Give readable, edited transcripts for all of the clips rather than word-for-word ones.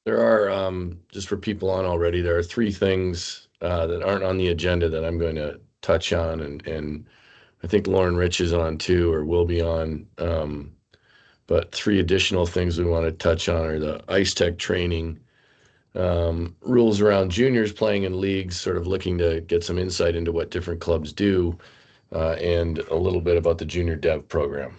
There are, just for people on already, there are three things that aren't on the agenda that I'm going to touch on, and I think Lauren Rich is on too, or will be on. But three additional things we want to touch on are the Ice Tech training, rules around juniors playing in leagues, sort of looking to get some insight into what different clubs do, and a little bit about the junior dev program.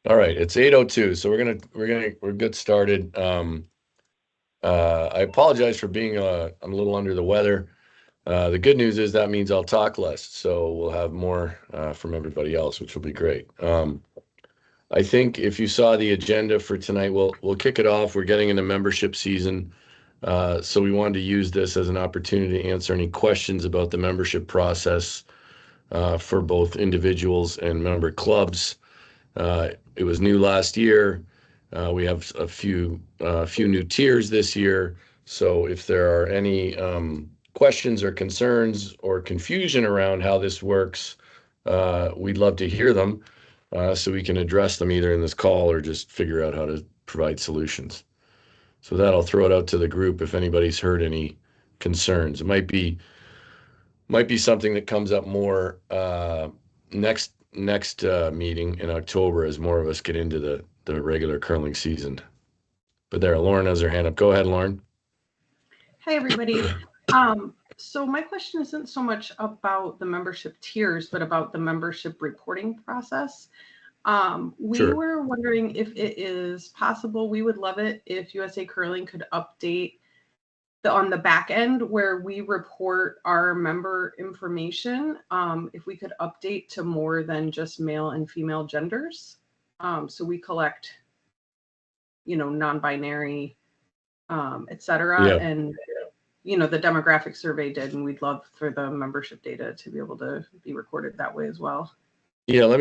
All right, it's 8:02, so we're good started. I apologize for being I'm a little under the weather. The good news is that means I'll talk less, so we'll have more from everybody else, which will be great. I think if you saw the agenda for tonight, we'll kick it off. We're getting into membership season, so we wanted to use this as an opportunity to answer any questions about the membership process for both individuals and member clubs. It was new last year. We have a few new tiers this year. So if there are any questions or concerns or confusion around how this works, we'd love to hear them so we can address them either in this call or just figure out how to provide solutions. So that I'll throw it out to the group if anybody's heard any concerns. It might be something that comes up more next meeting in October as more of us get into the regular curling season. But there, Lauren has her hand up. Go ahead, Lauren. Hi, everybody. So my question isn't so much about the membership tiers, but about the membership reporting process. We were wondering if it is possible. We would love it if USA Curling could update on the back end where we report our member information. If we could update to more than just male and female genders. So we collect, non-binary, et cetera. Yeah. And the demographic survey did, and we'd love for the membership data to be able to be recorded that way as well. Yeah,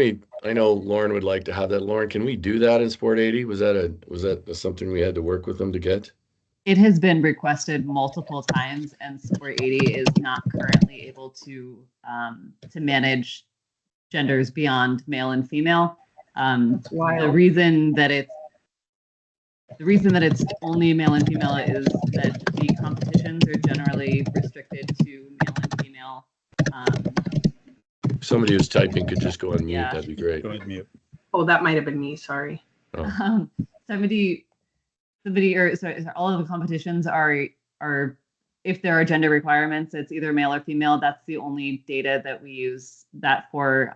I know Lauren would like to have that. Lauren, can we do that in Sport 80? Was that something we had to work with them to get? It has been requested multiple times, and Sport 80 is not currently able to manage genders beyond male and female. The reason that it's only male and female is that the competitions are generally restricted to male and female. Somebody who's typing could just go on mute. That'd be great. Go on mute. Oh, that might have been me. Sorry. Oh. All of the competitions are if there are gender requirements, it's either male or female. That's the only data that we use that for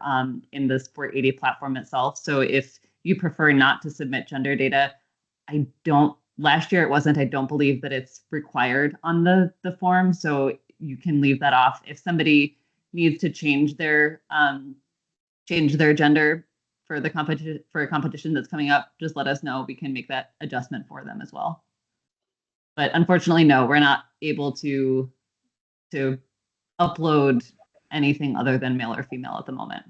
in the Sport 80 platform itself. So if you prefer not to submit gender data, last year it wasn't, I don't believe that it's required on the form. So you can leave that off. If somebody needs to change their gender for a competition that's coming up, just let us know. We can make that adjustment for them as well. But unfortunately, no, we're not able to upload anything other than male or female at the moment.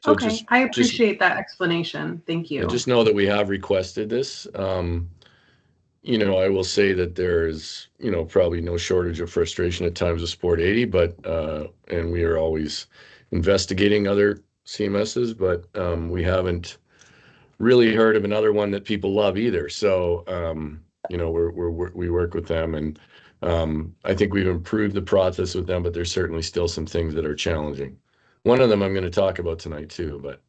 So okay, I appreciate that explanation. Thank you. Just know that we have requested this. I will say that there's, probably no shortage of frustration at times with Sport 80, but and we are always investigating other CMSs, but we haven't really heard of another one that people love either. So, we work with them, and I think we've improved the process with them, but there's certainly still some things that are challenging. One of them I'm going to talk about tonight too, but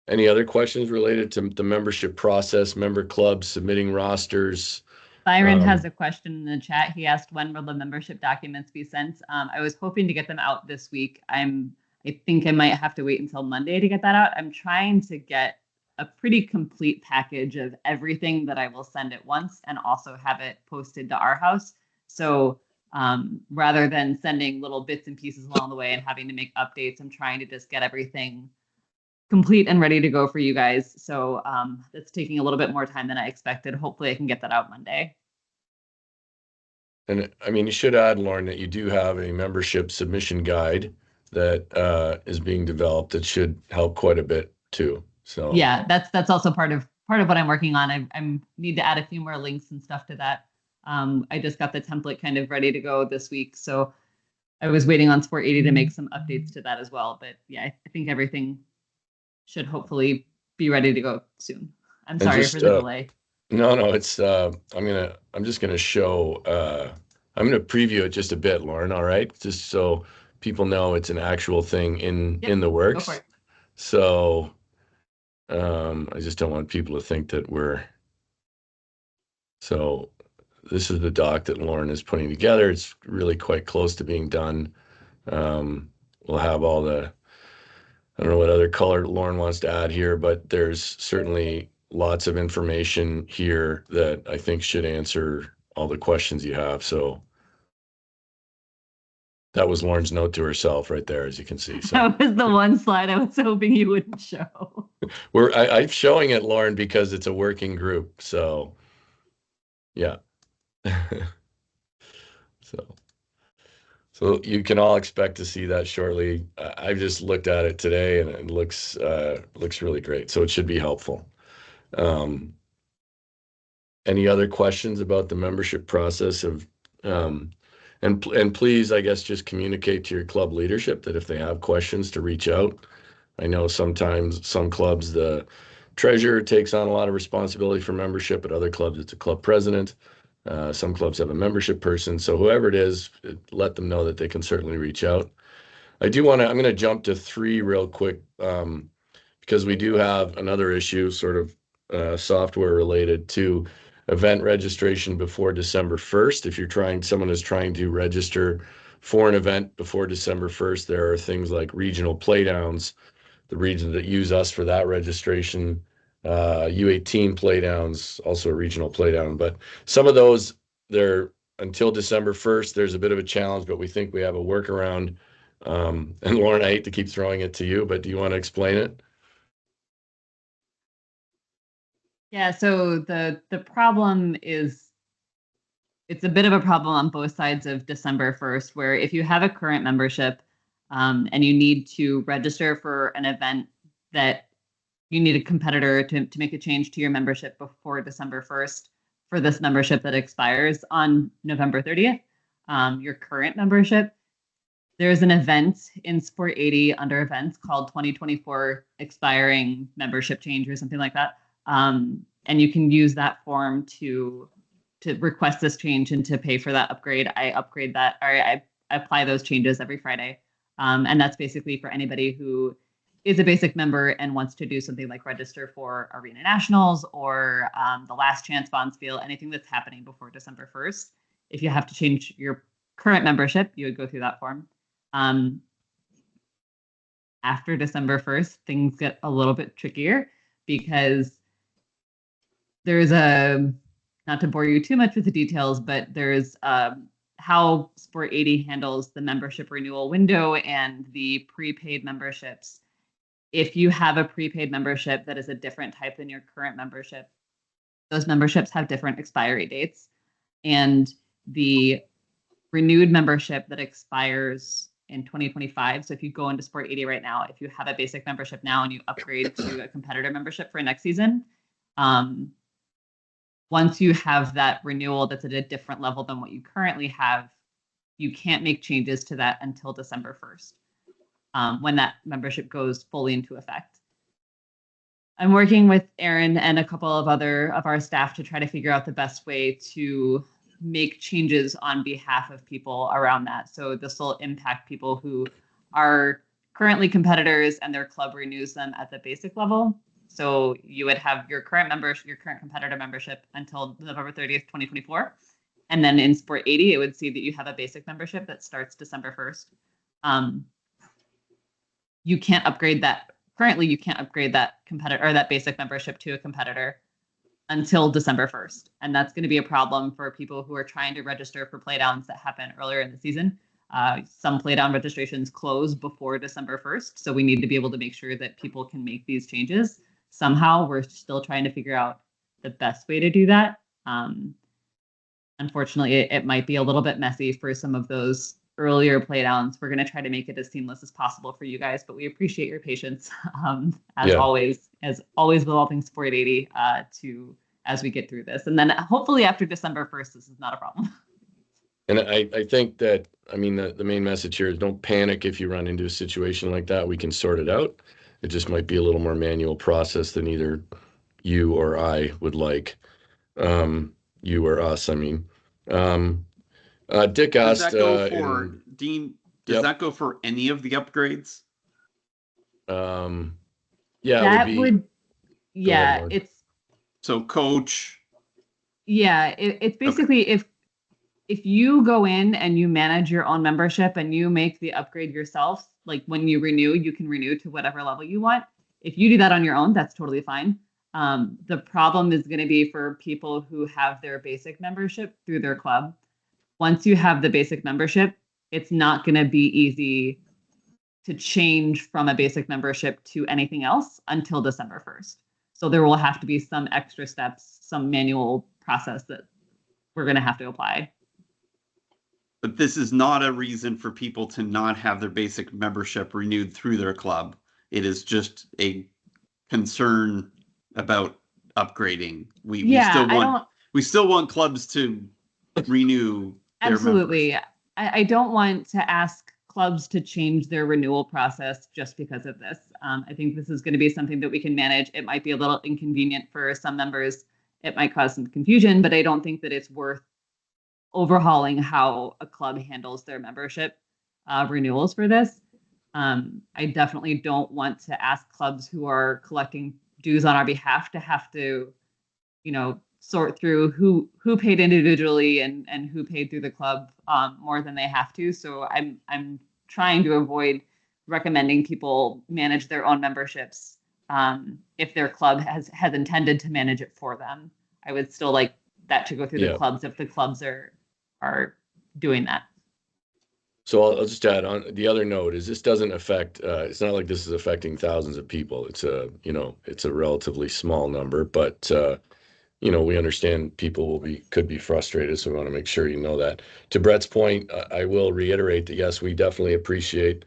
any other questions related to the membership process, member clubs, submitting rosters, Byron has a question in the chat. He asked, when will the membership documents be sent? I was hoping to get them out this week. I think I might have to wait until Monday to get that out. I'm trying to get a pretty complete package of everything that I will send at once and also have it posted to our house. So rather than sending little bits and pieces along the way and having to make updates, I'm trying to just get everything complete and ready to go for you guys. So that's taking a little bit more time than I expected. Hopefully I can get that out Monday. And I mean, you should add, Lauren, that you do have a membership submission guide that is being developed that should help quite a bit too. So yeah, that's also part of what I'm working on. I need to add a few more links and stuff to that. I just got the template kind of ready to go this week, so I was waiting on Sport 80 to make some updates to that as well. But yeah, I think everything should hopefully be ready to go soon. I'm sorry for the delay. No, it's I'm just gonna show I'm gonna preview it just a bit, Lauren, all right? Just so people know it's an actual thing in the works. Go for it. So I just don't want people to think that so this is the doc that Lauren is putting together. It's really quite close to being done. We'll have all the, I don't know what other color Lauren wants to add here, but there's certainly lots of information here that I think should answer all the questions you have. So that was Lauren's note to herself right there, as you can see. So that was the one slide I was hoping you wouldn't show. I'm showing it, Lauren, because it's a working group. So yeah. So you can all expect to see that shortly. I've just looked at it today and it looks really great. So it should be helpful. Any other questions about the membership process and please, I guess, just communicate to your club leadership that if they have questions to reach out. I know sometimes some clubs, the treasurer takes on a lot of responsibility for membership. At other clubs, it's a club president. Some clubs have a membership person. So whoever it is, let them know that they can certainly reach out. I'm going to jump to 3 real quick because we do have another issue sort of software related to event registration before December 1st. If someone is trying to register for an event before December 1st, there are things like regional playdowns, the regions that use us for that registration, U18 playdowns, also a regional playdown. But some of those, they're until December 1st. There's a bit of a challenge, but we think we have a workaround. And Lauren, I hate to keep throwing it to you, but do you want to explain it? Yeah, so the problem is, it's a bit of a problem on both sides of December 1st, where if you have a current membership and you need to register for an event that you need a competitor to make a change to your membership before December 1st for this membership that expires on November 30th, your current membership, there's an event in Sport 80 under events called 2024 expiring membership change or something like that. And you can use that form to request this change and to pay for that upgrade. I upgrade that, or I apply those changes every Friday. And that's basically for anybody who is a basic member and wants to do something like register for Arena Nationals or the Last Chance Bonspiel, anything that's happening before December 1st. If you have to change your current membership, you would go through that form. After December 1st, things get a little bit trickier because there's not to bore you too much with the details, but there's how Sport 80 handles the membership renewal window and the prepaid memberships. If you have a prepaid membership that is a different type than your current membership, those memberships have different expiry dates. And the renewed membership that expires in 2025, so if you go into Sport 80 right now, if you have a basic membership now and you upgrade to a competitor membership for next season, once you have that renewal that's at a different level than what you currently have, you can't make changes to that until December 1st, when that membership goes fully into effect. I'm working with Aaron and a couple of other of our staff to try to figure out the best way to make changes on behalf of people around that. So this will impact people who are currently competitors and their club renews them at the basic level. So you would have your current competitor membership until November 30th, 2024. And then in Sport 80, it would see that you have a basic membership that starts December 1st. You can't upgrade that. Currently, you can't upgrade that competitor or that basic membership to a competitor until December 1st. And that's going to be a problem for people who are trying to register for playdowns that happen earlier in the season. Some playdown registrations close before December 1st. So we need to be able to make sure that people can make these changes. Somehow we're still trying to figure out the best way to do that. Unfortunately, it might be a little bit messy for some of those earlier playdowns. We're going to try to make it as seamless as possible for you guys, but we appreciate your patience as always with all things Sport 80 as we get through this. And then hopefully after December 1st, this is not a problem. And I think that, I mean, the main message here is don't panic if you run into a situation like that. We can sort it out. It just might be a little more manual process than either you or I would like. You or us, I mean. Dick asked... Does that go for, Dean, does that go for any of the upgrades? Yeah, that it would ahead, it's... So coach... Yeah, it's basically if you go in and you manage your own membership and you make the upgrade yourself, like when you renew, you can renew to whatever level you want. If you do that on your own, that's totally fine. The problem is going to be for people who have their basic membership through their club. Once you have the basic membership, it's not going to be easy to change from a basic membership to anything else until December 1st. So there will have to be some extra steps, some manual process that we're going to have to apply. But this is not a reason for people to not have their basic membership renewed through their club. It is just a concern about upgrading. We still want clubs to renew their Absolutely. members. I don't want to ask clubs to change their renewal process just because of this. I think this is going to be something that we can manage. It might be a little inconvenient for some members. It might cause some confusion, but I don't think that it's worth overhauling how a club handles their membership renewals for this. I definitely don't want to ask clubs who are collecting dues on our behalf to have to, sort through who paid individually and who paid through the club more than they have to. So I'm trying to avoid recommending people manage their own memberships if their club has intended to manage it for them. I would still like that to go through the clubs if the clubs are doing that. So I'll just add on the other note is this doesn't affect, it's not like this is affecting thousands of people. It's a relatively small number, but we understand people could be frustrated. So we want to make sure you know that. To Brett's point, I will reiterate that yes, we definitely appreciate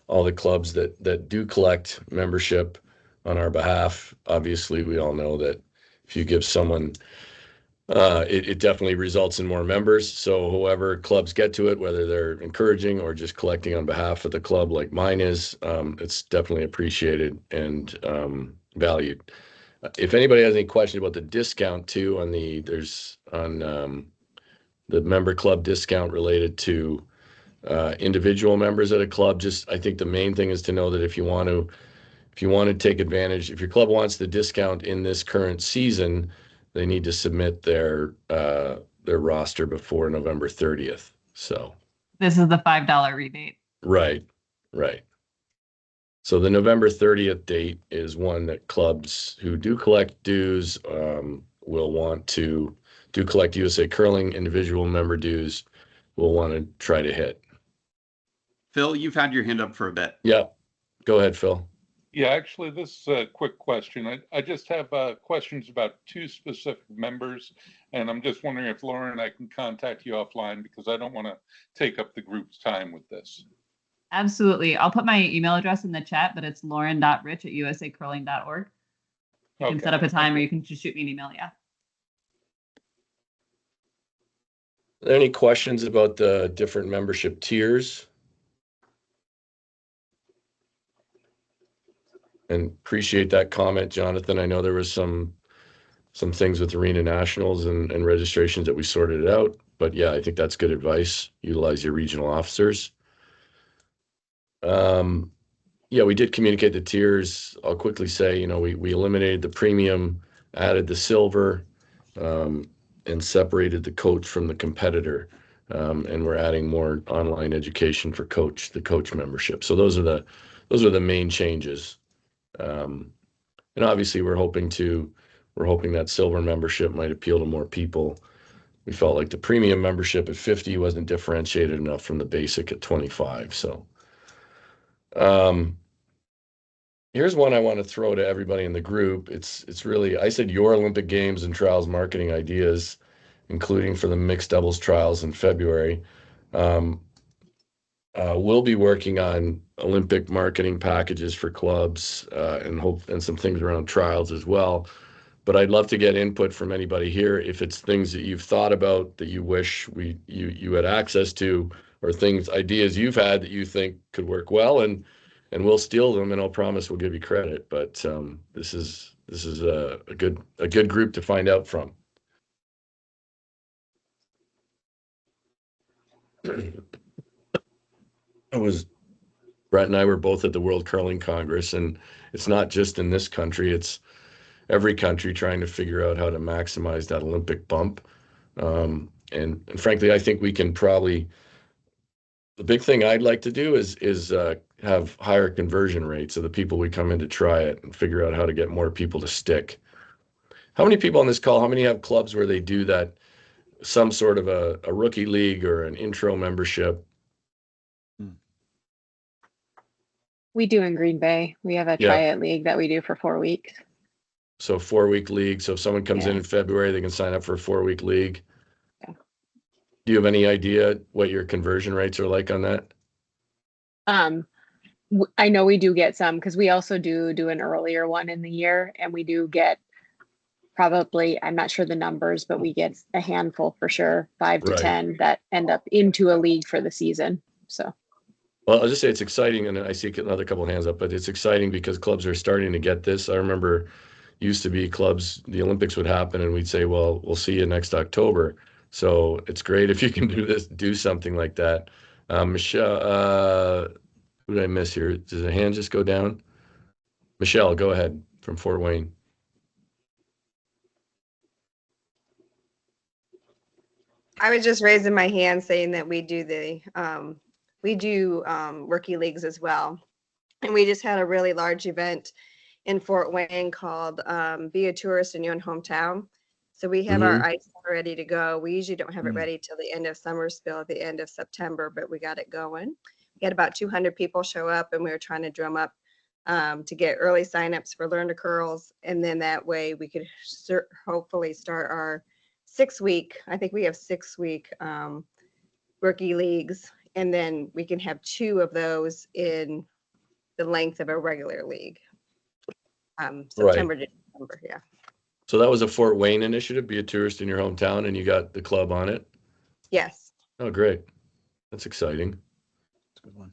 all the clubs that do collect membership on our behalf. Obviously, we all know that if you give someone, it definitely results in more members. So whoever clubs get to it, whether they're encouraging or just collecting on behalf of the club like mine is, it's definitely appreciated and valued. If anybody has any questions about the discount too there's the member club discount related to individual members at a club, I think the main thing is to know that if you want to take advantage, if your club wants the discount in this current season, they need to submit their roster before November 30th. So this is the $5 rebate. Right. So the November 30th date is one that clubs who do collect dues will want to collect USA Curling individual member dues will want to try to hit. Phil, you've had your hand up for a bit. Yeah. Go ahead, Phil. Yeah, actually, this is a quick question. I just have questions about two specific members, and I'm just wondering if Lauren, I can contact you offline because I don't want to take up the group's time with this. Absolutely. I'll put my email address in the chat, but it's lauren.rich@usacurling.org. You can set up a time or you can just shoot me an email. Yeah. Are there any questions about the different membership tiers? And appreciate that comment, Jonathan. I know there was some things with Arena Nationals and registrations that we sorted out, but yeah, I think that's good advice. Utilize your regional officers. Yeah, we did communicate the tiers. I'll quickly say, you know, we eliminated the premium, added the silver, and separated the coach from the competitor. And we're adding more online education for the coach membership. So those are the main changes. Um, and obviously we're hoping that silver membership might appeal to more people. We felt like the premium membership at 50 wasn't differentiated enough from the basic at 25. So, um, here's one I want to throw to everybody in the group. It's really, I said your Olympic Games and trials marketing ideas, including for the mixed doubles trials in February. Um, we'll be working on Olympic marketing packages for clubs and some things around trials as well. But I'd love to get input from anybody here if it's things that you've thought about that you wish you had access to, or ideas you've had that you think could work well, and we'll steal them, and I'll promise we'll give you credit. But this is a good group to find out from. Brett and I were both at the World Curling Congress, and it's not just in this country, it's every country trying to figure out how to maximize that Olympic bump. And frankly, I think we can probably, the big thing I'd like to do is have higher conversion rates of the people we come in to try it, and figure out how to get more people to stick. How many people on this call, how many have clubs where they do that, some sort of a rookie league or an intro membership? We do in Green Bay. We have a Yeah. try-it league that we do for 4 weeks. So 4-week league. So if someone comes in Yeah. February, they can sign up for a 4-week league. Yeah. Do you have any idea what your conversion rates are like on that? I know we do get some because we also do an earlier one in the year, and we do get probably, I'm not sure the numbers, but we get a handful for sure, 5 to Right. 10 that end up into a league for the season. So Well, I'll just say it's exciting, and I see another couple of hands up, but it's exciting because clubs are starting to get this. I remember used to be clubs, the Olympics would happen, and we'd say, well, we'll see you next October. So it's great if you can do something like that. Michelle, who did I miss here? Does the hand just go down? Michelle, go ahead from Fort Wayne. I was just raising my hand saying that we do rookie leagues as well. And we just had a really large event in Fort Wayne called Be a Tourist in Your Own Hometown. So we have our ice ready to go. We usually don't have it ready till the end of summer spill at the end of September, but we got it going. We had about 200 people show up, and we were trying to drum up to get early signups for Learn to Curls. And then that way we could hopefully start our 6-week, I think we have 6-week rookie leagues, and then we can have 2 of those in the length of a regular league. September to December, yeah. So that was a Fort Wayne initiative, Be a Tourist in Your Hometown, and you got the club on it? Yes. Oh, great. That's exciting. That's a good one.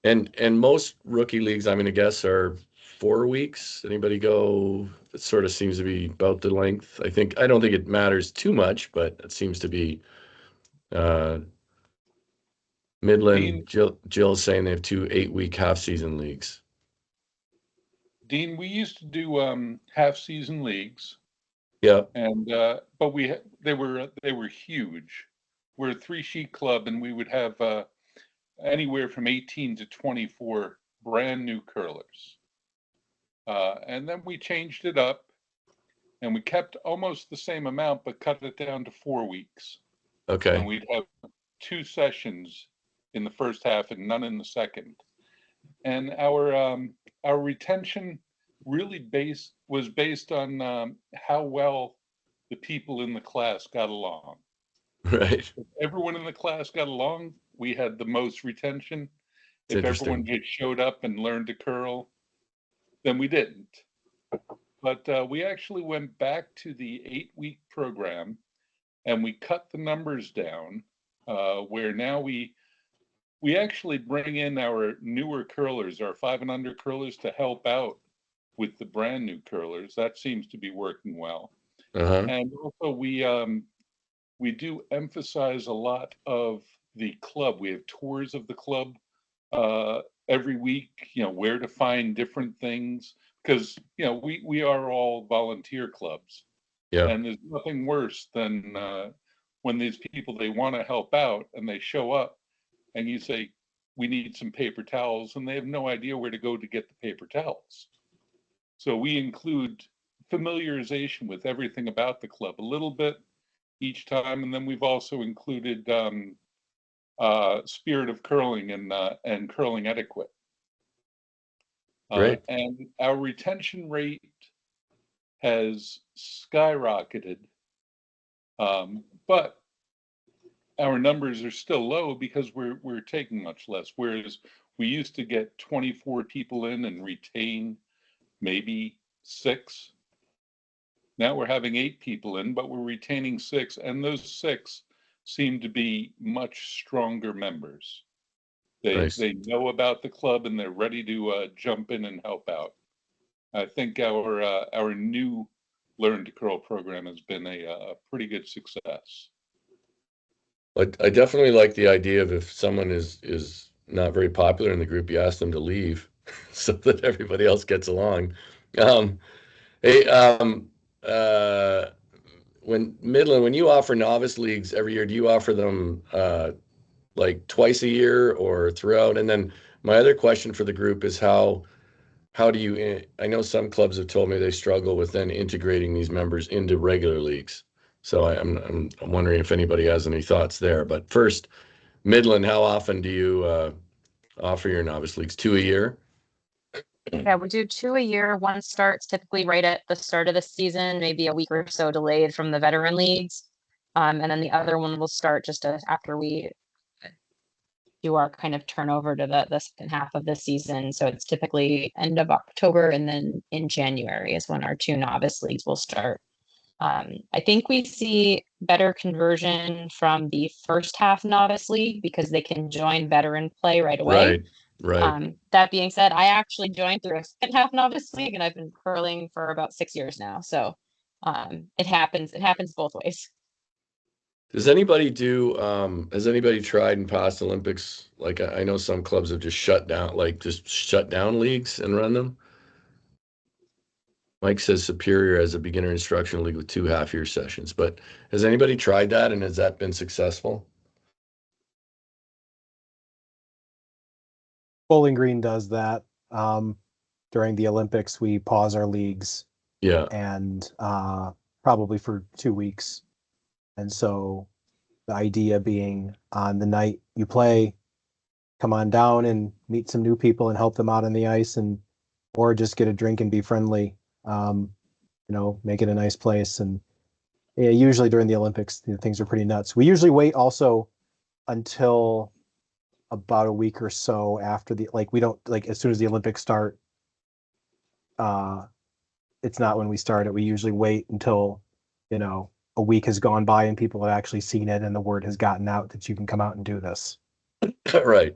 And most rookie leagues, I'm going to guess, are 4 weeks. Anybody go? It sort of seems to be about the length. I don't think it matters too much, but it seems to be Midland. Jill's saying they have 2 8-week half-season leagues. Dean, we used to do half-season leagues. Yeah. And but they were huge. We're a 3-sheet club, and we would have anywhere from 18 to 24 brand new curlers. And then we changed it up, and we kept almost the same amount, but cut it down to 4 weeks. Okay. And we'd have 2 sessions in the first half and none in the second. And our retention really was based on how well the people in the class got along. Right. If everyone in the class got along, we had the most retention. It's if everyone just showed up and learned to curl, then we didn't. But we actually went back to the 8-week program, and we cut the numbers down, where now we actually bring in our newer curlers, our 5 and under curlers, to help out with the brand new curlers. That seems to be working well. And also we do emphasize a lot of the club. We have tours of the club every week, where to find different things, because, we are all volunteer clubs. Yeah. And there's nothing worse than when these people, they want to help out and they show up and you say, we need some paper towels, and they have no idea where to go to get the paper towels. So we include familiarization with everything about the club a little bit each time. And then we've also included spirit of curling and curling etiquette. Great. And our retention rate has skyrocketed, but our numbers are still low because we're taking much less. Whereas we used to get 24 people in and retain maybe 6. Now we're having 8 people in, but we're retaining 6, and those 6 seem to be much stronger members. Nice. They know about the club and they're ready to jump in and help out. I think our new Learn to Curl program has been a pretty good success. I definitely like the idea of if someone is not very popular in the group, you ask them to leave so that everybody else gets along. Hey, when you offer novice leagues every year, do you offer them like twice a year or throughout? And then my other question for the group is how do you, I know some clubs have told me they struggle with then integrating these members into regular leagues. So I'm wondering if anybody has any thoughts there. But first, Midland, how often do you offer your novice leagues? 2 a year? Yeah, we do 2 a year. One starts typically right at the start of the season, maybe a week or so delayed from the veteran leagues. And then the other one will start just after we do our kind of turnover to the second half of the season. So it's typically end of October, and then in January is when our 2 novice leagues will start. I think we see better conversion from the first half novice league because they can join veteran play right away. Right. That being said, I actually joined through a second half novice league, and I've been curling for about 6 years now. So it happens both ways. Does anybody has anybody tried in past Olympics? Like I know some clubs have just shut down leagues and run them. Mike says Superior has a beginner instructional league with 2 half-year sessions, but has anybody tried that, and has that been successful? Bowling Green does that. During the Olympics, we pause our leagues. Yeah. And probably for 2 weeks. And so the idea being on the night you play, come on down and meet some new people and help them out on the ice, or just get a drink and be friendly. Make it a nice place. And yeah, usually during the Olympics, things are pretty nuts. We usually wait also until about a week or so after we don't as soon as the Olympics start. It's not when we start it. We usually wait until, a week has gone by and people have actually seen it and the word has gotten out that you can come out and do this. Right.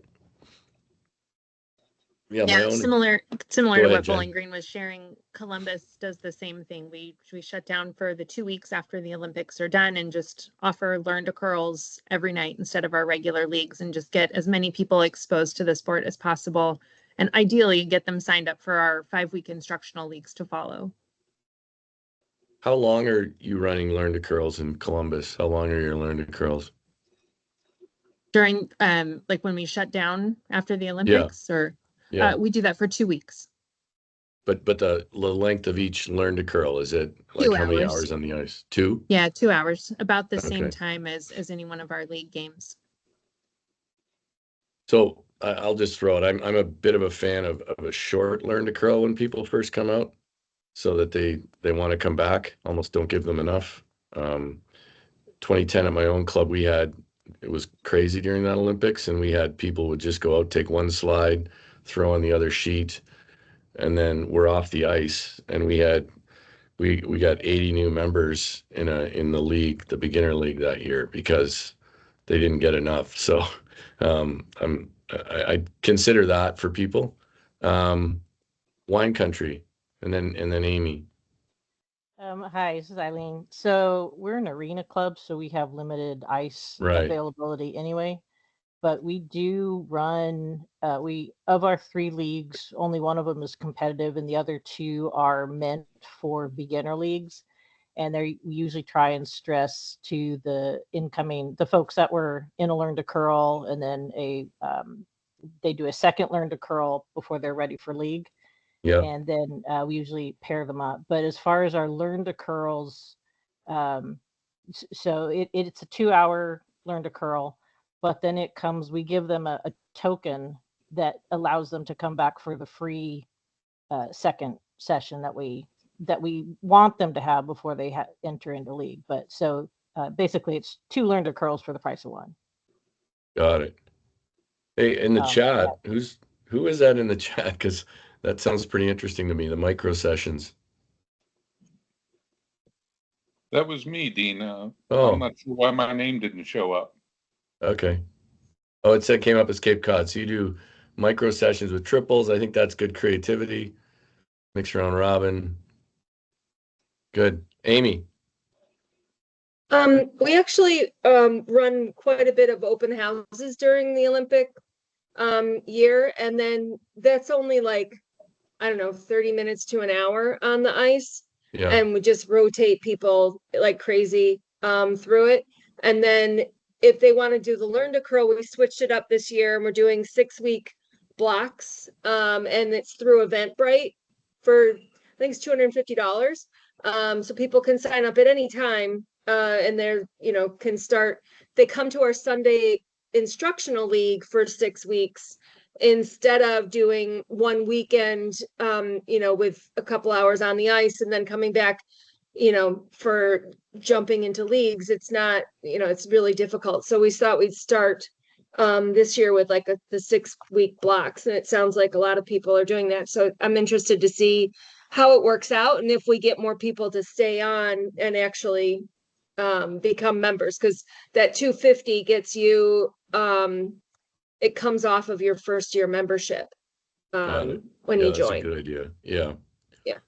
Yeah, similar to ahead, what Jen. Bowling Green was sharing. Columbus does the same thing. We shut down for the 2 weeks after the Olympics are done and just offer Learn to Curls every night instead of our regular leagues, and just get as many people exposed to the sport as possible, and ideally get them signed up for our 5-week instructional leagues to follow. How long are you running Learn to Curls in Columbus? How long are your Learn to Curls? During when we shut down after the Olympics, Yeah. we do that for 2 weeks. But the length of each Learn to Curl, is it like 2 how many hours. hours on the ice? 2? Yeah, 2 hours, about the same Okay. time as any one of our league games. So I'll just throw it. I'm a bit of a fan of a short Learn to Curl when people first come out, so that they want to come back. Almost don't give them enough. 2010 at my own club, it was crazy during that Olympics, and we had people would just go out, take one slide, throw on the other sheet, and then we're off the ice. And we got 80 new members in the league, the beginner league that year, because they didn't get enough. So I consider that for people. Wine Country, and then Amy. Hi, this is Eileen. So we're an arena club, so we have limited ice Right. availability anyway. but we do run, of our 3 leagues, only one of them is competitive and the other 2 are meant for beginner leagues. And we usually try and stress to the folks that were in a learn to curl, and then they do a second learn to curl before they're ready for league. Yeah. And then we usually pair them up. But as far as our learn to curls, so it's a 2-hour learn to curl, but then we give them a token that allows them to come back for the free second session that we want them to have before they enter into league. But so basically it's 2 learn to curls for the price of 1. Got it. Hey, in the chat, yeah. who is that in the chat? Because that sounds pretty interesting to me, the micro sessions. That was me, Dean. Oh. I'm not sure why my name didn't show up. Okay. Oh, it said came up as Cape Cod. So you do micro sessions with triples. I think that's good creativity. Mix round robin. Good. Amy. We actually run quite a bit of open houses during the Olympic year, and then that's only like, I don't know, 30 minutes to an hour on the ice. Yeah. And we just rotate people like crazy through it. And then if they want to do the learn to curl, we switched it up this year and we're doing 6-week blocks. And it's through Eventbrite for, I think it's $250. So people can sign up at any time and they're, can start, they come to our Sunday instructional league for 6 weeks instead of doing one weekend, with a couple hours on the ice and then coming back, for jumping into leagues. It's not, it's really difficult. So we thought we'd start this year with like the 6-week blocks, and it sounds like a lot of people are doing that. So I'm interested to see how it works out and if we get more people to stay on and actually become members, because that $250 gets you it comes off of your first year membership when you join. That's a good idea. Yeah. Yeah.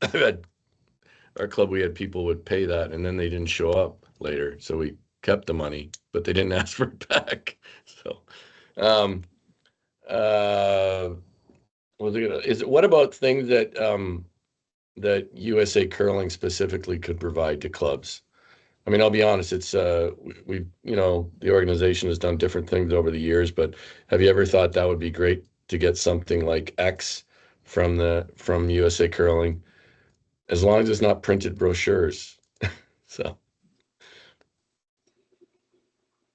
I've had our club, we had people would pay that and then they didn't show up later. So we kept the money, but they didn't ask for it back. So, what about things that, that USA Curling specifically could provide to clubs? I mean, I'll be honest, it's, the organization has done different things over the years, but have you ever thought that would be great to get something like X from USA Curling, as long as it's not printed brochures? So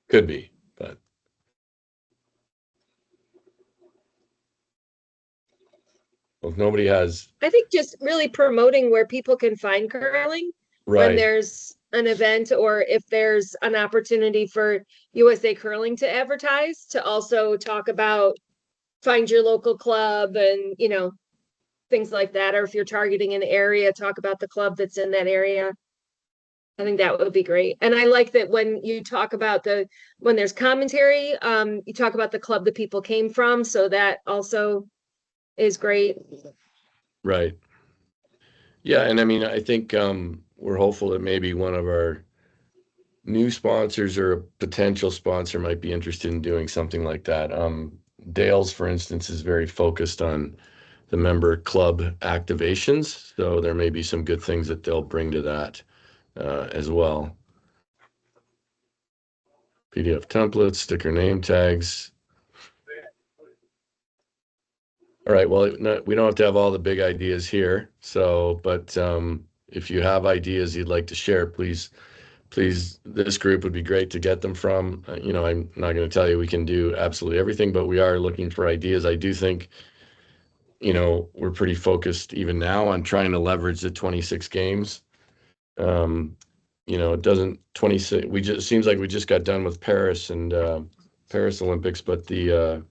could be, but well, if nobody has, I think just really promoting where people can find curling when there's an event, or if there's an opportunity for USA Curling to advertise, to also talk about find your local club and, things like that. Or if you're targeting an area, talk about the club that's in that area. I think that would be great. And I like that when you talk about when there's commentary, you talk about the club that people came from. So that also is great. Right. Yeah. And I mean, I think we're hopeful that maybe one of our new sponsors or a potential sponsor might be interested in doing something like that. Dales, for instance, is very focused on the member club activations. So there may be some good things that they'll bring to that as well. PDF templates, sticker name tags. All right, well, we don't have to have all the big ideas here. So, but if you have ideas you'd like to share, please, this group would be great to get them from. I'm not going to tell you we can do absolutely everything, but we are looking for ideas. I do think, we're pretty focused even now on trying to leverage the 26 games. It doesn't 26. Seems like we just got done with Paris and Paris Olympics, but the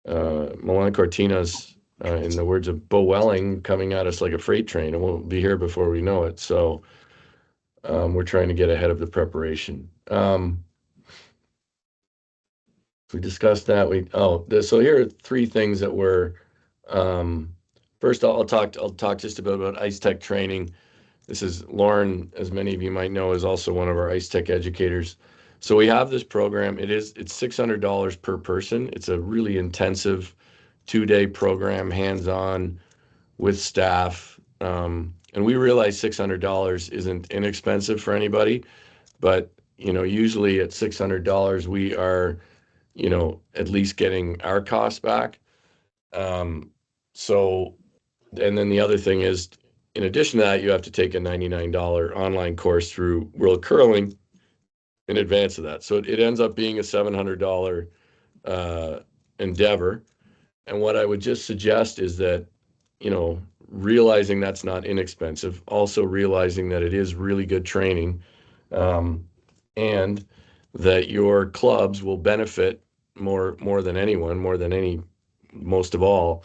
Milan Cortina's, in the words of Bo Welling, coming at us like a freight train, and we'll be here before we know it. So we're trying to get ahead of the preparation. We discussed that. So here are 3 things that we're. First, I'll talk just about Ice Tech training. This is Lauren, as many of you might know, is also one of our Ice Tech educators. So we have this program. It's $600 per person. It's a really intensive 2-day program, hands-on with staff. And we realize $600 isn't inexpensive for anybody, but usually at $600 we are, at least getting our costs back. So, and then the other thing is, in addition to that, you have to take a $99 online course through World Curling in advance of that. So it ends up being a $700 endeavor. And what I would just suggest is that, realizing that's not inexpensive, also realizing that it is really good training, and that your clubs will benefit more than anyone, most of all.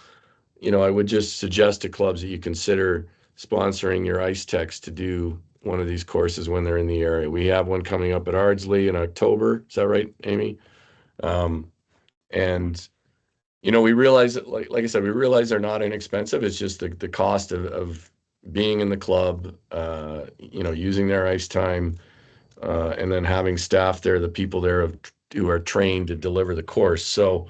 I would just suggest to clubs that you consider sponsoring your ice techs to do one of these courses when they're in the area. We have one coming up at Ardsley in October. Is that right, Amy? And we realize that, like I said, we realize they're not inexpensive. It's just the cost of being in the club, using their ice time, and then having staff there, the people there who are trained to deliver the course. So,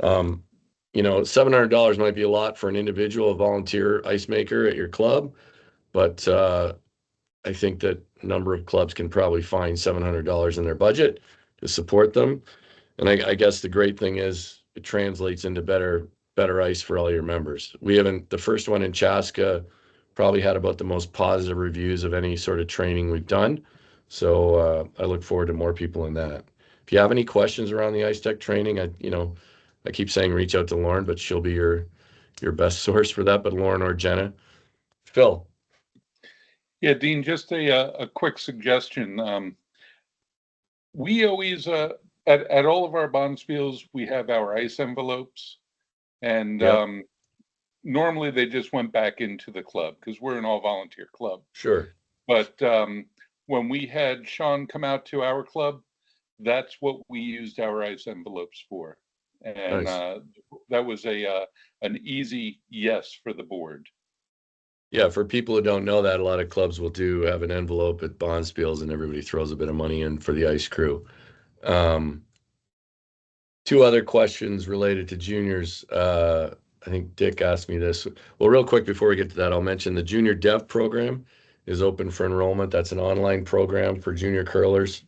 $700 might be a lot for an individual, a volunteer ice maker at your club, but I think that a number of clubs can probably find $700 in their budget to support them. And I guess the great thing is it translates into better ice for all your members. The first one in Chaska probably had about the most positive reviews of any sort of training we've done. So I look forward to more people in that. If you have any questions around the ice tech training, I keep saying reach out to Lauren, but she'll be your best source for that. But Lauren or Jenna. Phil. Yeah, Dean, just a quick suggestion. We always, at all of our bonspiels, we have our ice envelopes. And Yep. Normally they just went back into the club because we're an all-volunteer club. Sure. But when we had Sean come out to our club, that's what we used our ice envelopes for. And Nice. that was an easy yes for the board. Yeah, for people who don't know that, a lot of clubs will have an envelope at bonspiels and everybody throws a bit of money in for the ice crew. Two other questions related to juniors. I think Dick asked me this. Well, real quick before we get to that, I'll mention the Junior Dev program is open for enrollment. That's an online program for junior curlers.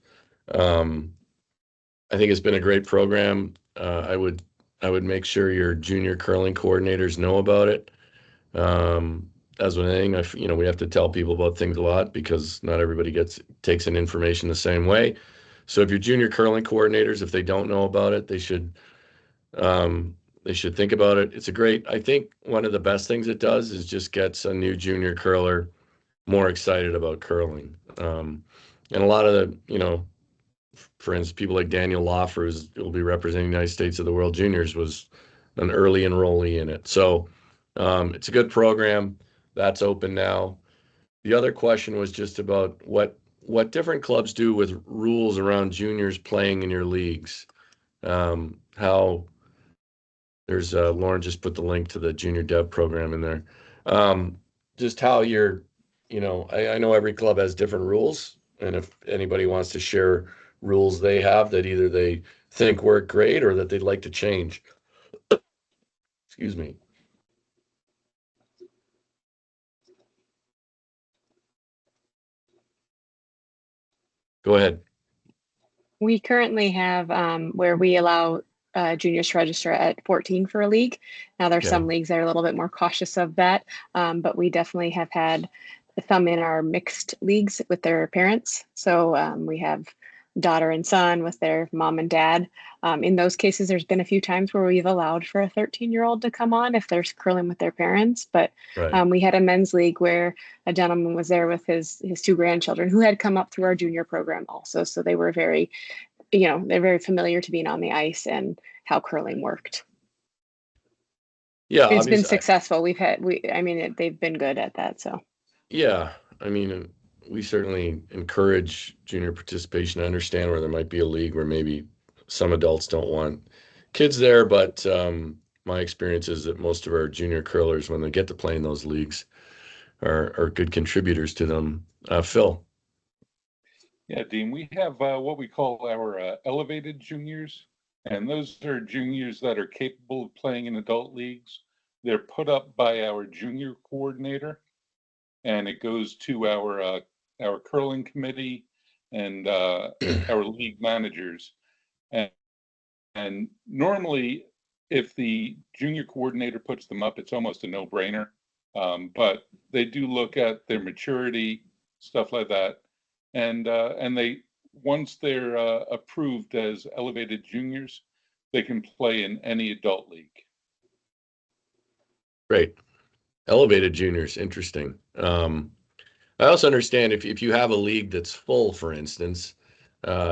I think it's been a great program. I would make sure your junior curling coordinators know about it. As with anything, we have to tell people about things a lot because not everybody takes in information the same way. So if your junior curling coordinators, if they don't know about it, they should think about it. I think one of the best things it does is just gets a new junior curler more excited about curling. And a lot of the, for instance, people like Daniel Loffer, who will be representing the United States at the World Juniors, was an early enrollee in it. So it's a good program. That's open now. The other question was just about what different clubs do with rules around juniors playing in your leagues. How there's Lauren just put the link to the Junior Dev program in there. Just how I know every club has different rules, and if anybody wants to share rules they have that either they think work great or that they'd like to change. Excuse me. Go ahead. We currently have where we allow juniors to register at 14 for a league. Now there's some leagues that are a little bit more cautious of that, but we definitely have had some in our mixed leagues with their parents. So we have daughter and son with their mom and dad. In those cases, there's been a few times where we've allowed for a 13-year-old to come on if they're curling with their parents. But Right. We had a men's league where a gentleman was there with his two grandchildren who had come up through our junior program also. So they were very, they're very familiar to being on the ice and how curling worked. Yeah, It's been successful. They've been good at that. So yeah, we certainly encourage junior participation. I understand where there might be a league where maybe some adults don't want kids there, but my experience is that most of our junior curlers, when they get to play in those leagues, are good contributors to them. Phil. Yeah, Dean, we have what we call our elevated juniors, and those are juniors that are capable of playing in adult leagues. They're put up by our junior coordinator, and it goes to our curling committee and our league managers. And normally, if the junior coordinator puts them up, it's almost a no-brainer. But they do look at their maturity, stuff like that, and they once they're approved as elevated juniors, they can play in any adult league. Great. Elevated juniors, interesting. I also understand if you have a league that's full, for instance,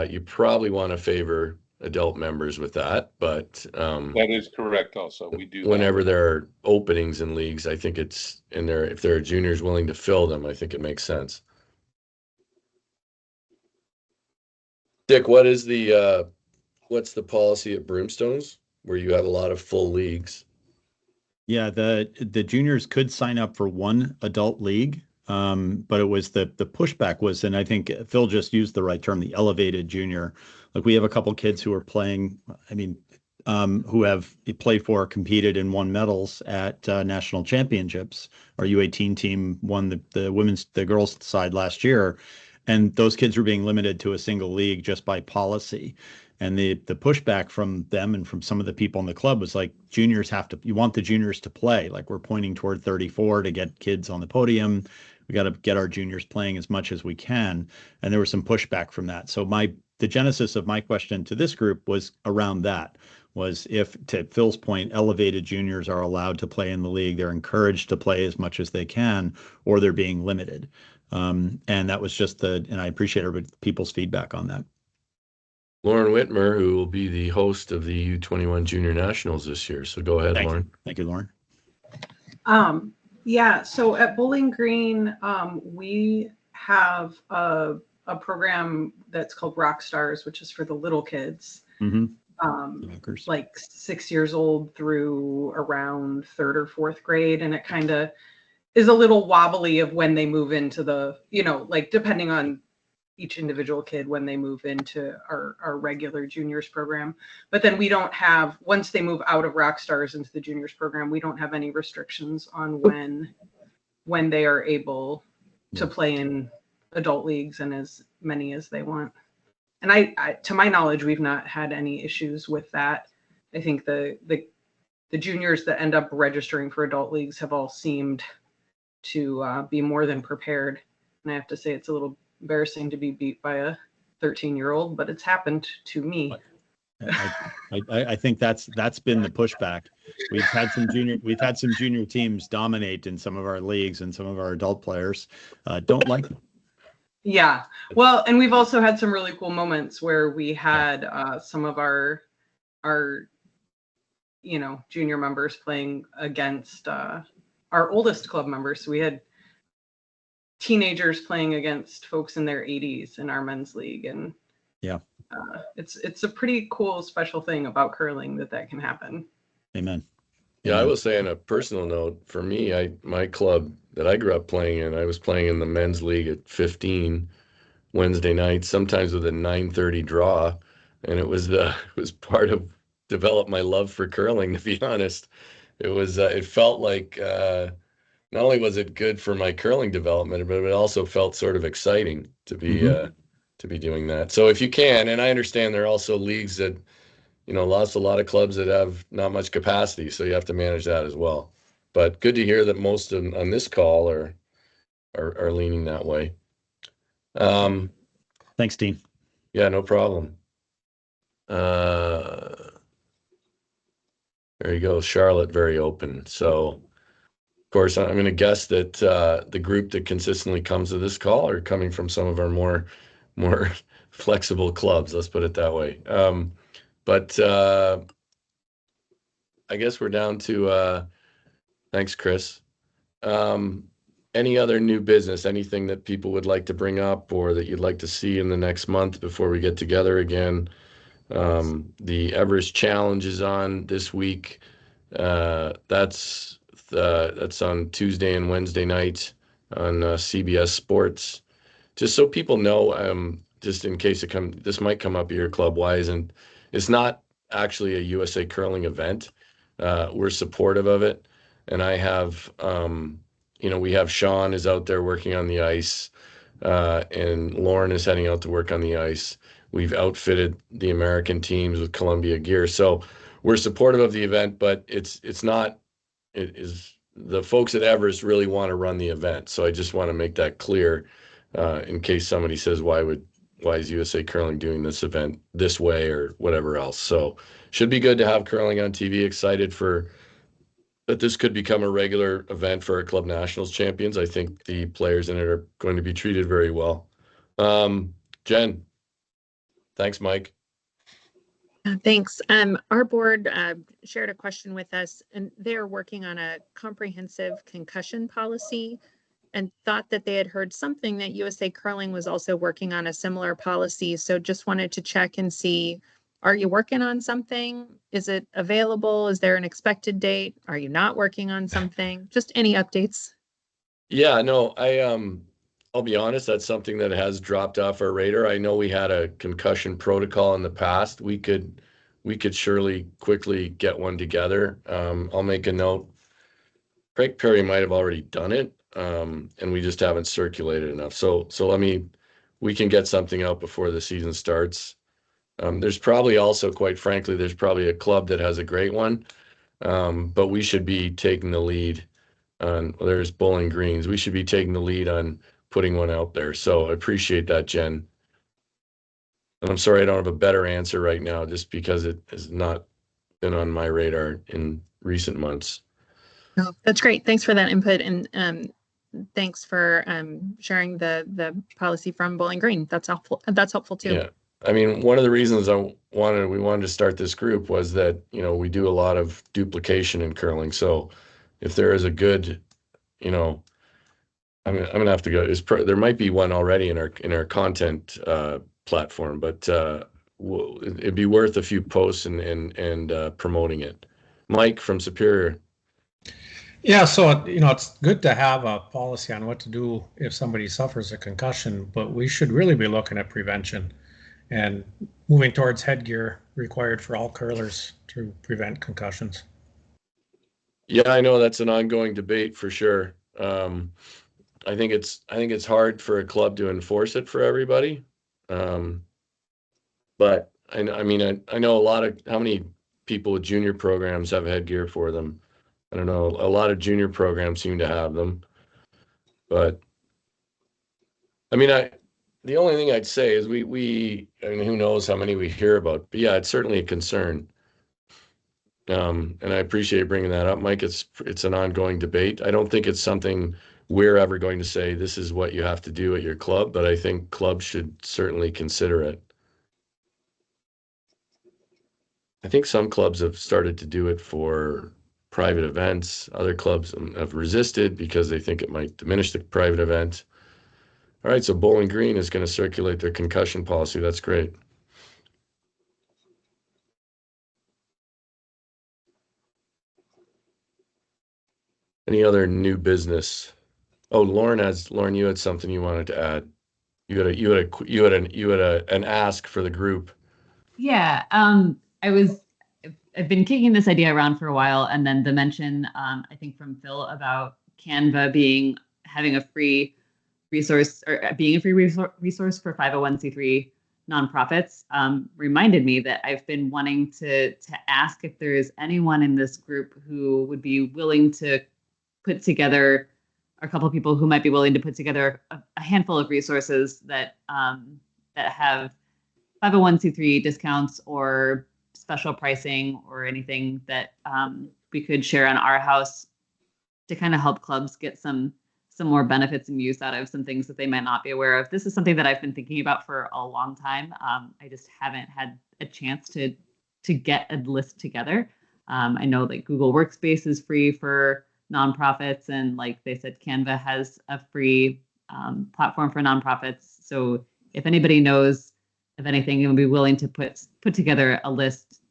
you probably want to favor adult members with that, but That is correct also. We do that. whenever there are openings in leagues, I think it's in there. If there are juniors willing to fill them, I think it makes sense. Dick, what's the policy at Broomstones where you have a lot of full leagues? Yeah, the juniors could sign up for one adult league, but it was the pushback was, and I think Phil just used the right term, the elevated junior. Like we have a couple kids who are playing, who have played for or competed and won medals at national championships. Our U18 team won the girls side last year, and those kids were being limited to a single league just by policy. And the pushback from them and from some of the people in the club was like, you want the juniors to play. Like we're pointing toward 34 to get kids on the podium. We got to get our juniors playing as much as we can. And there was some pushback from that. So the genesis of my question to this group was around that, was if, to Phil's point, elevated juniors are allowed to play in the league, they're encouraged to play as much as they can, or they're being limited. And that was just and I appreciate people's feedback on that. Lauren Whitmer, who will be the host of the U21 Junior Nationals this year. So go ahead, Lauren. Thank you, Lauren. Yeah, so at Bowling Green, we have a program that's called Rock Stars, which is for the little kids, like 6 years old through around 3rd or 4th grade. And it kind of is a little wobbly of when they move into the, like depending on each individual kid when they move into our regular juniors program. But then we don't have, once they move out of Rock Stars into the juniors program, we don't have any restrictions on when they are able to play in adult leagues and as many as they want. And I to my knowledge, we've not had any issues with that. I think the juniors that end up registering for adult leagues have all seemed to be more than prepared. And I have to say it's a little embarrassing to be beat by a 13-year-old, but it's happened to me. I think that's been the pushback. We've had some junior teams dominate in some of our leagues, and some of our adult players don't like them. Yeah, well, and we've also had some really cool moments where we had some of our junior members playing against our oldest club members. So we had teenagers playing against folks in their 80s in our men's league, and it's a pretty cool special thing about curling that can happen. Amen. Yeah, I will say on a personal note, for me, my club that I grew up playing in, I was playing in the men's league at 15 Wednesday nights, sometimes with a 9:30 draw, and it was part of develop my love for curling. To be honest, it felt like. Not only was it good for my curling development, but it also felt sort of exciting to be doing that. So if you can, and I understand there are also leagues that, a lot of clubs that have not much capacity, so you have to manage that as well. But good to hear that most on this call are leaning that way. Thanks, Dean. Yeah, no problem. There you go, Charlotte, very open. So. Of course, I'm going to guess that the group that consistently comes to this call are coming from some of our more flexible clubs. Let's put it that way. But I guess we're down to thanks, Chris. Any other new business? Anything that people would like to bring up or that you'd like to see in the next month before we get together again? The Everest Challenge is on this week. That's on Tuesday and Wednesday night on CBS Sports. Just so people know, just in case this might come up at your club. Why isn't it's not actually a USA Curling event? We're supportive of it, and I have we have Sean is out there working on the ice, and Lauren is heading out to work on the ice. We've outfitted the American teams with Columbia gear, so we're supportive of the event. But it is the folks at Everest really want to run the event. So I just want to make that clear, in case somebody says why is USA Curling doing this event this way or whatever else. So should be good to have curling on TV. Excited for that this could become a regular event for our Club Nationals champions. I think the players in it are going to be treated very well. Jen, thanks, Mike. Thanks. Our board shared a question with us, and they're working on a comprehensive concussion policy and thought that they had heard something that USA Curling was also working on a similar policy. So just wanted to check and see, are you working on something? Is it available? Is there an expected date? Are you not working on something? Just any updates? Yeah, no, I'll be honest, that's something that has dropped off our radar. I know we had a concussion protocol in the past. We could surely quickly get one together. I'll make a note. Craig Perry might have already done it, and we just haven't circulated enough. So we can get something out before the season starts. There's probably also, quite frankly, there's probably a club that has a great one, but we should be taking the lead on. Well, there's Bowling Greens. We should be taking the lead on putting one out there. So I appreciate that, Jen. And I'm sorry I don't have a better answer right now, just because it has not been on my radar in recent months. Oh, that's great. Thanks for that input, and thanks for sharing the policy from Bowling Green. That's helpful. That's helpful too. Yeah. I mean, one of the reasons we wanted to start this group was that, we do a lot of duplication in curling. So if there is a good, I'm gonna have to go. There might be one already in our content platform, but it'd be worth a few posts and promoting it. Mike from Superior. Yeah, so it's good to have a policy on what to do if somebody suffers a concussion, but we should really be looking at prevention and moving towards headgear required for all curlers to prevent concussions. Yeah, I know that's an ongoing debate for sure. I think it's hard for a club to enforce it for everybody. But I know how many people with junior programs have headgear for them. I don't know. A lot of junior programs seem to have them, but the only thing I'd say is who knows how many we hear about, but yeah, it's certainly a concern. And I appreciate bringing that up, Mike. It's an ongoing debate. I don't think it's something we're ever going to say, this is what you have to do at your club, but I think clubs should certainly consider it. I think some clubs have started to do it for private events. Other clubs have resisted because they think it might diminish the private event. All right, so Bowling Green is going to circulate their concussion policy. That's great. Any other new business? Oh, Lauren, you had something you wanted to add. You had an ask for the group. Yeah, I've been kicking this idea around for a while, and then the mention, I think from Phil, about Canva having a free resource, or being a free resource for 501c3 nonprofits, reminded me that I've been wanting to ask if there is anyone in this group who would be willing to put together, a couple of people who might be willing to put together a handful of resources that have 501c3 discounts or special pricing or anything that we could share on our house to kind of help clubs get some more benefits and use out of some things that they might not be aware of. This is something that I've been thinking about for a long time. I just haven't had a chance to get a list together. I know that Google Workspace is free for nonprofits, and like they said, Canva has a free platform for nonprofits. So if anybody knows of anything and would be willing to put together a list,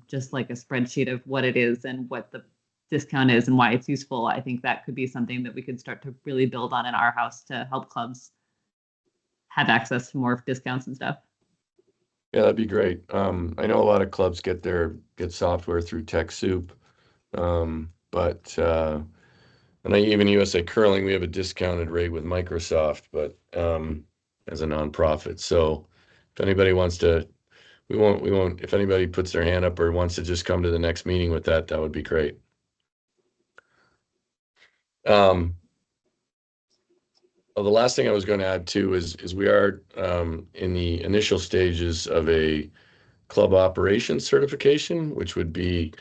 just like a spreadsheet of what it is and what the discount is and why it's useful, I think that could be something that we could start to really build on in our house to help clubs. have access to more discounts and stuff. Yeah, that'd be great. I know a lot of clubs get software through TechSoup, but and even USA Curling, we have a discounted rate with Microsoft, but as a nonprofit. So if anybody wants to, we won't. If anybody puts their hand up or wants to just come to the next meeting with that, that would be great. Well, the last thing I was going to add too is we are in the initial stages of a club operations certification, which would be,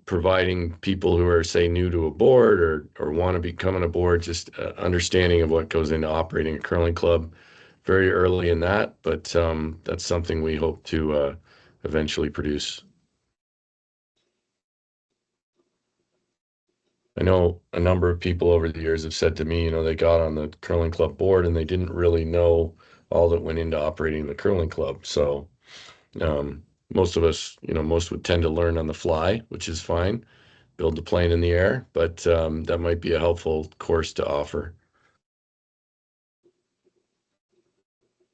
providing people who are, say, new to a board or want to become on a board, just understanding of what goes into operating a curling club. Very early in that, but that's something we hope to eventually produce. I know a number of people over the years have said to me, they got on the curling club board and they didn't really know all that went into operating the curling club. So most of us, most would tend to learn on the fly, which is fine, build the plane in the air, but that might be a helpful course to offer.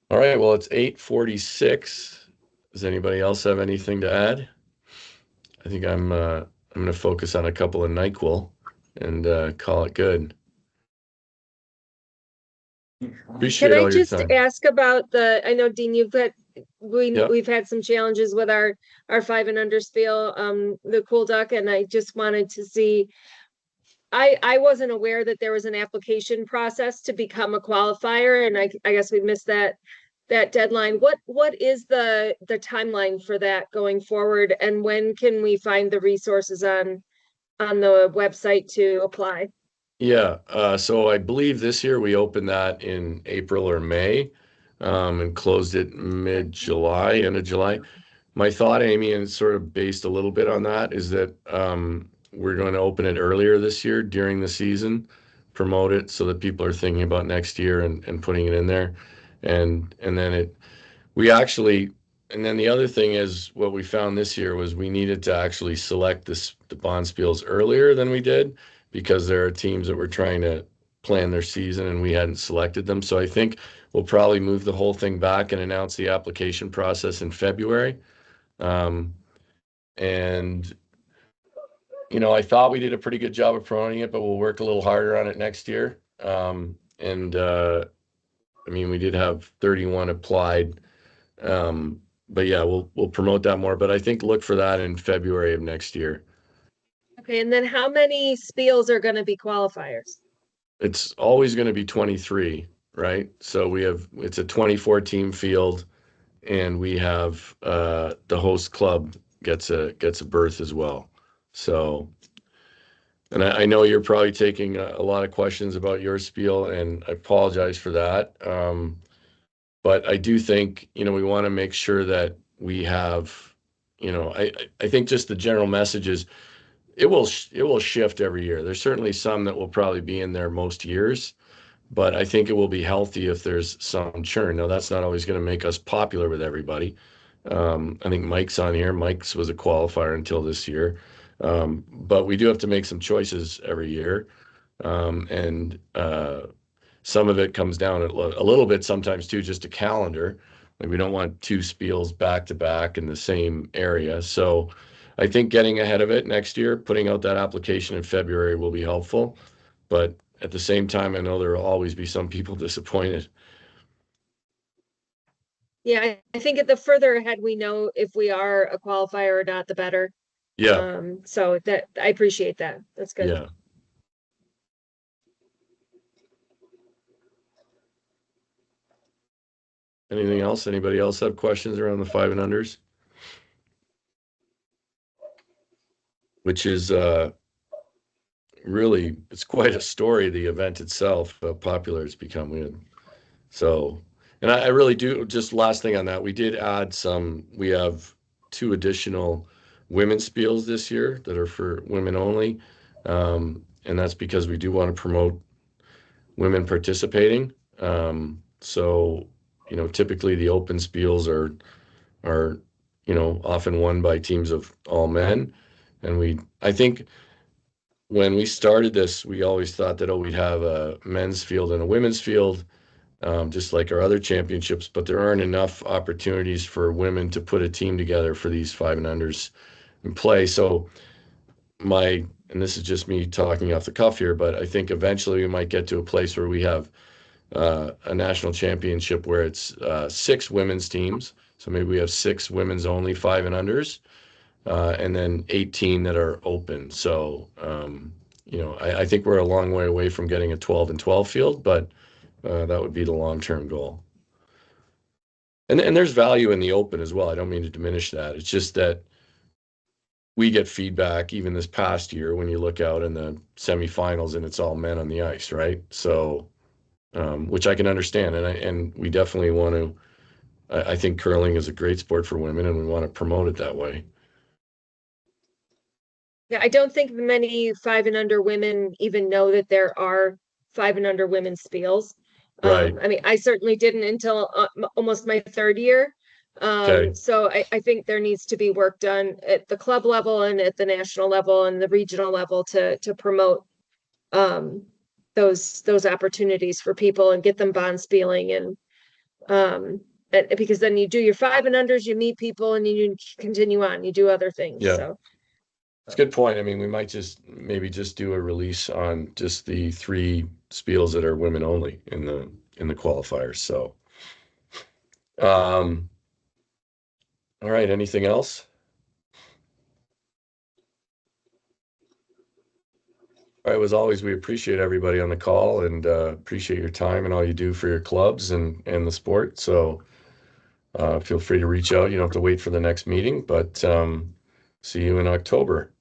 All right, well, it's 8:46. Does anybody else have anything to add? I think I'm going to focus on a couple of NyQuil and call it good. Appreciate Can I all your just time. ask about I know, Dean, we've had some challenges with our 5 and under spiel, the Cool Duck, and I just wanted to see, I wasn't aware that there was an application process to become a qualifier, and I guess we missed that deadline. What is the timeline for that going forward, and when can we find the resources on the website to apply? Yeah, so I believe this year we opened that in April or May, and closed it mid-July, end of July. My thought, Amy, and it's sort of based a little bit on that, is that we're going to open it earlier this year during the season, promote it so that people are thinking about next year and putting it in there. And then the other thing is what we found this year was we needed to actually select the Bonspiels earlier than we did, because there are teams that were trying to plan their season and we hadn't selected them. So I think we'll probably move the whole thing back and announce the application process in February. I thought we did a pretty good job of promoting it, but we'll work a little harder on it next year. We did have 31 applied. But yeah, we'll promote that more, but I think look for that in February of next year. Okay, and then how many spiels are going to be qualifiers? It's always going to be 23, right? So it's a 24 team field, and we have the host club gets a berth as well. So, and I know you're probably taking a lot of questions about your spiel, and I apologize for that. But I do think, we want to make sure that we have, I think just the general message is it will shift every year. There's certainly some that will probably be in there most years, but I think it will be healthy if there's some churn. Now, that's not always going to make us popular with everybody. I think Mike's on here. Mike's was a qualifier until this year. But we do have to make some choices every year. Some of it comes down a little bit sometimes too, just a calendar. Like we don't want 2 spiels back to back in the same area. So I think getting ahead of it next year, putting out that application in February will be helpful. But at the same time, I know there will always be some people disappointed. Yeah, I think the further ahead we know if we are a qualifier or not, the better. Yeah. So that I appreciate that. That's good. Yeah. Anything else? Anybody else have questions around the 5 and unders? Which is really, it's quite a story, the event itself, how popular it's become. So, and I really do, just last thing on that, we did add we have 2 additional women's spiels this year that are for women only. And that's because we do want to promote women participating. So, typically the open spiels are often won by teams of all men. And I think when we started this, we always thought that, we'd have a men's field and a women's field, just like our other championships, but there aren't enough opportunities for women to put a team together for these 5 and unders and play. So and this is just me talking off the cuff here, but I think eventually we might get to a place where we have a national championship where it's 6 women's teams. So maybe we have 6 women's only 5 and unders, and then 18 that are open. So, I think we're a long way away from getting a 12 and 12 field, but that would be the long-term goal. And there's value in the open as well. I don't mean to diminish that. It's just that we get feedback even this past year when you look out in the semifinals and it's all men on the ice, right? So, which I can understand. And we definitely want to, I think curling is a great sport for women and we want to promote it that way. Yeah, I don't think many 5 and under women even know that there are 5 and under women's spiels. Right. I mean, I certainly didn't until almost my 3rd year. Okay. So I think there needs to be work done at the club level and at the national level and the regional level to promote those opportunities for people and get them bonspieling and because then you do your 5 and unders, you meet people and you continue on, you do other things. Yeah. So It's a good point. I mean, we might maybe just do a release on just the 3 spiels that are women only in the qualifiers. So, all right. Anything else? All right. As always, we appreciate everybody on the call and appreciate your time and all you do for your clubs and the sport. So feel free to reach out. You don't have to wait for the next meeting, but see you in October.